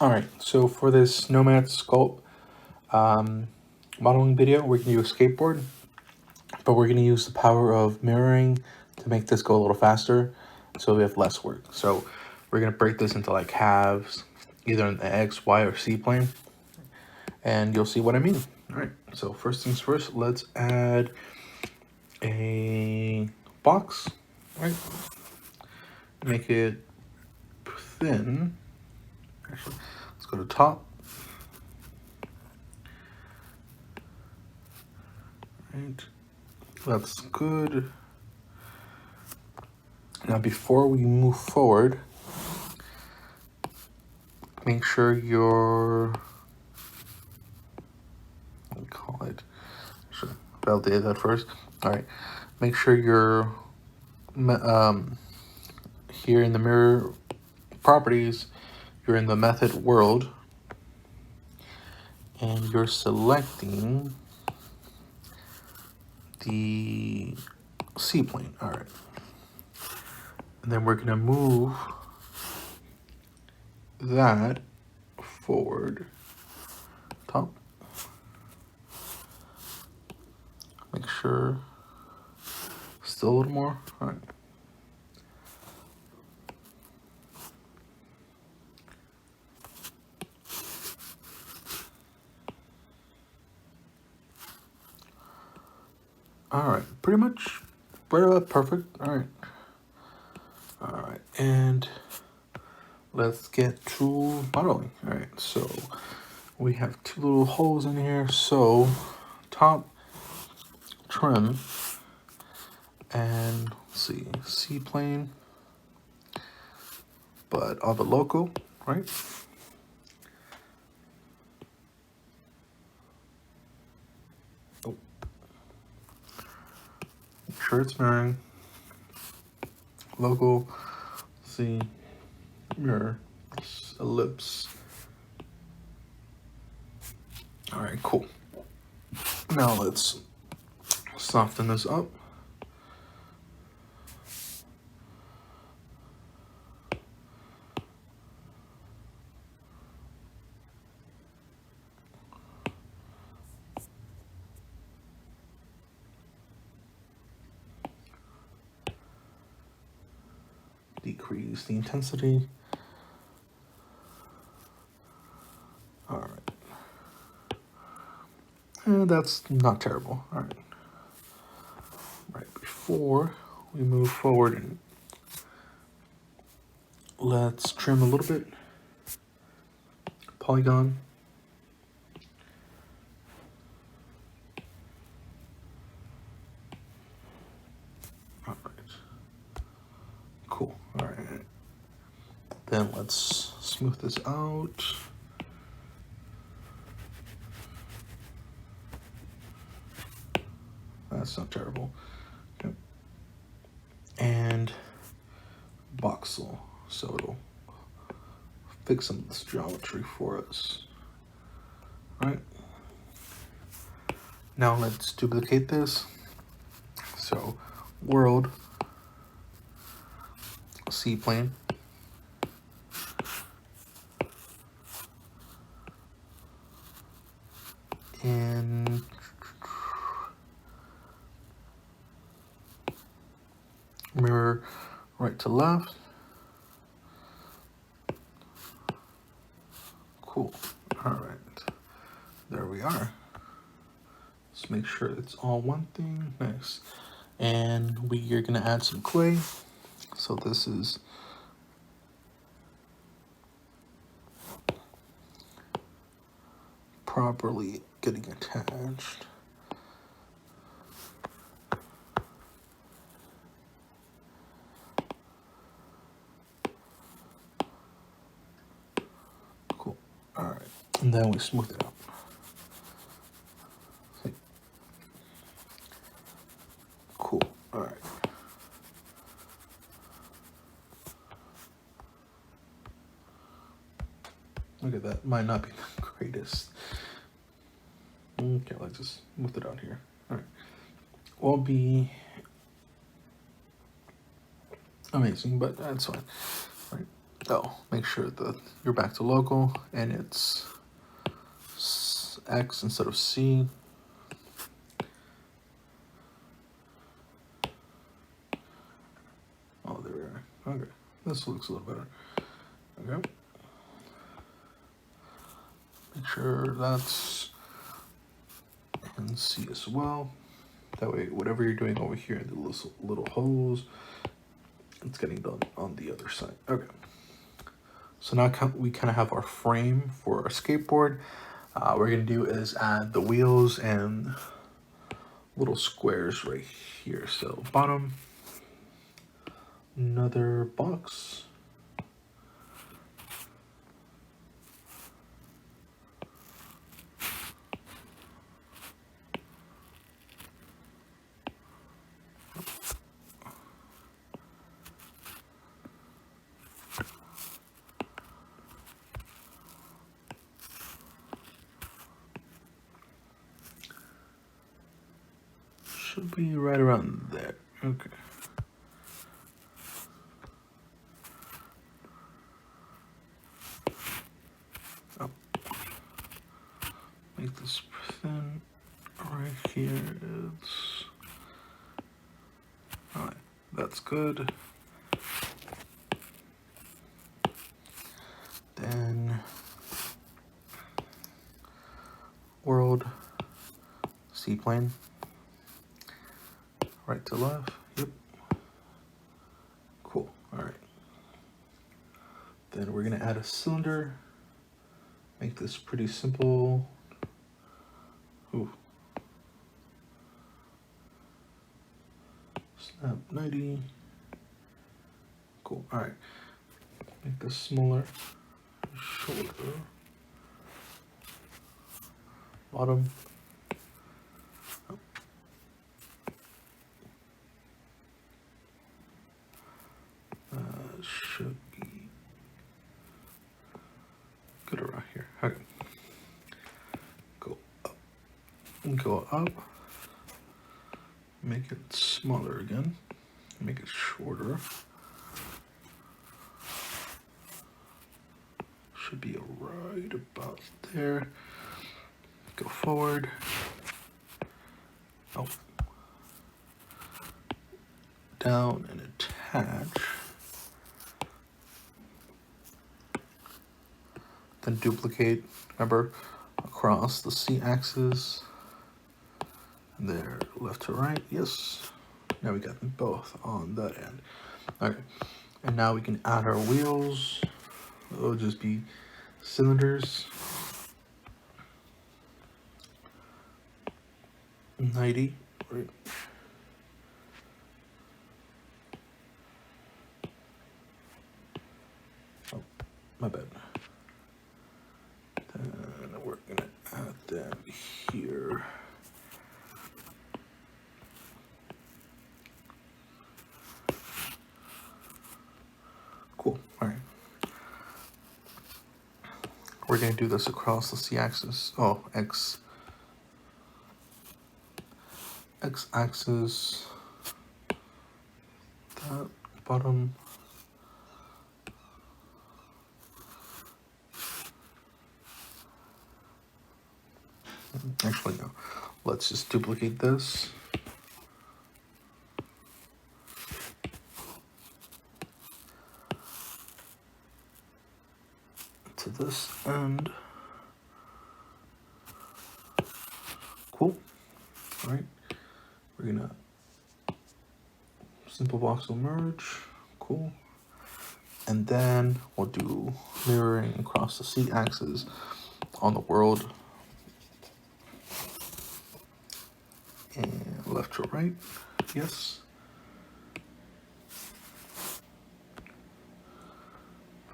All right, so for this Nomad Sculpt modeling video, we're gonna use a skateboard, but we're gonna use the power of mirroring to make this go a little faster, so we have less work. So we're gonna break this into like halves, either in the X, Y, or C plane, and you'll see what I mean. All right, so first things first, let's add a box, right? Make it thin. Actually, let's go to top. Right, that's good. Now, before we move forward, make sure your, what do you call it? Should validate that first. All right, make sure you're here in the mirror properties, you're in the method world, and you're selecting the C plane. All right, and then we're gonna move that forward, top. Make sure, still a little more. All right. All right, pretty much perfect. All right, and let's get to modeling. All right, so we have two little holes in here. So top trim, and let's see, C plane, but of the logo, right? Oh, make sure it's mirroring. Logo, C, mirror, ellipse. All right, cool. Now let's soften this up. Decrease the intensity. All right. And that's not terrible. All right. Right before we move forward, and let's trim a little bit. Polygon. All right. Cool. All right. Then let's smooth this out. That's not terrible. Okay. And voxel, so it'll fix some of this geometry for us. All right. Now let's duplicate this. So world, C plane, and mirror right to left. Cool. All right, there we are. Let's make sure it's all one thing. Nice. And we are gonna add some clay. So this is properly getting attached. Cool. All right, and then we smooth it out. Cool. All right. Look at that. Might not be the greatest. Okay, let's just move it out here. All right. Won't be amazing, but that's fine. All right. Oh, make sure that you're back to local and it's X instead of C. Oh, there we are. Okay, this looks a little better. Okay. Make sure that's in C as well. That way, whatever you're doing over here in the little holes, it's getting done on the other side. Okay. So now we kind of have our frame for our skateboard. What we're gonna do is add the wheels and little squares right here. So bottom, another box. Should be right around there. Okay. Oh. Make this thin. Right here it's... Alright, that's good. Then... World. Seaplane. Right to left. Yep. Cool. Alright. Then we're going to add a cylinder. Make this pretty simple. Ooh. Snap 90. Cool. Alright. Make this smaller. Shoulder. Bottom. Should be good around here. Okay. Go up. Go up. Make it smaller again. Make it shorter. Should be right about there. Go forward. Oh. Down and attach. Then duplicate, remember, across the C-axis. And there, left to right, yes. Now we got them both on that end. Okay, and now we can add our wheels. It'll just be cylinders. 90, right? Oh, my bad. Then we're gonna add them here. Cool, all right. We're gonna do this across the C-axis. Oh, X-axis. That bottom. Actually, no. Let's just duplicate this. To this end. Cool. All right. We're gonna simple voxel merge. Cool. And then we'll do mirroring across the C-axis on the world. And left to right, yes.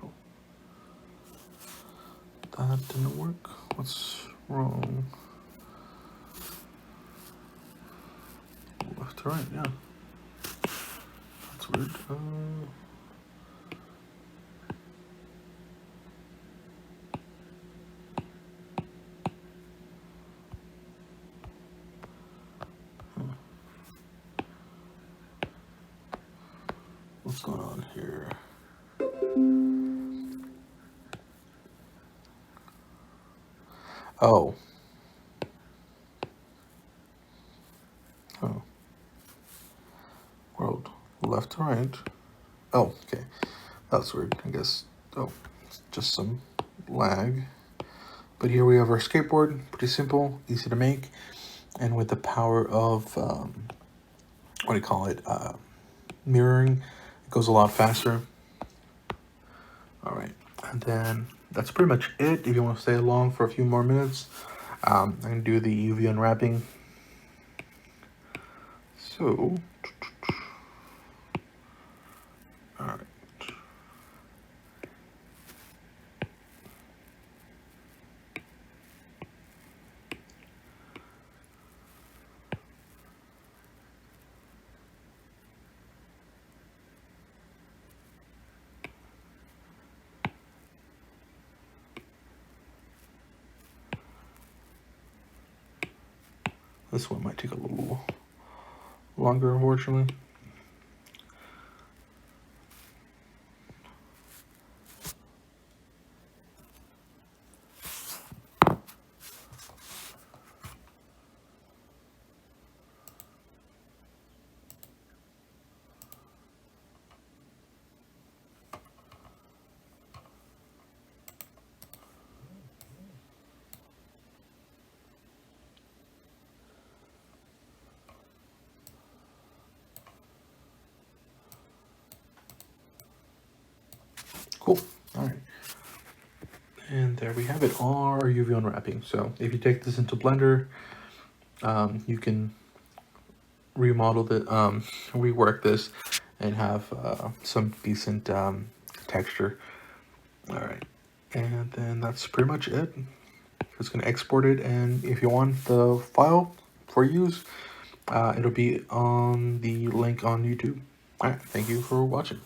Oh. That didn't work. What's wrong? Left to right, yeah. That's weird. What's going on here? Oh. Oh. World left to right. Oh, okay. That's weird, I guess. Oh, it's just some lag. But here we have our skateboard. Pretty simple, easy to make. And with the power of, what do you call it? Mirroring, it goes a lot faster. All right, and then that's pretty much it. If you want to stay along for a few more minutes, I'm gonna do the UV unwrapping. So, all right. This one might take a little longer, unfortunately. Cool. All right. And there we have it, our UV unwrapping. So if you take this into Blender, you can remodel the, rework this and have some decent texture. All right. And then that's pretty much it. It's going to export it, and if you want the file for use, it'll be on the link on YouTube. All right, thank you for watching.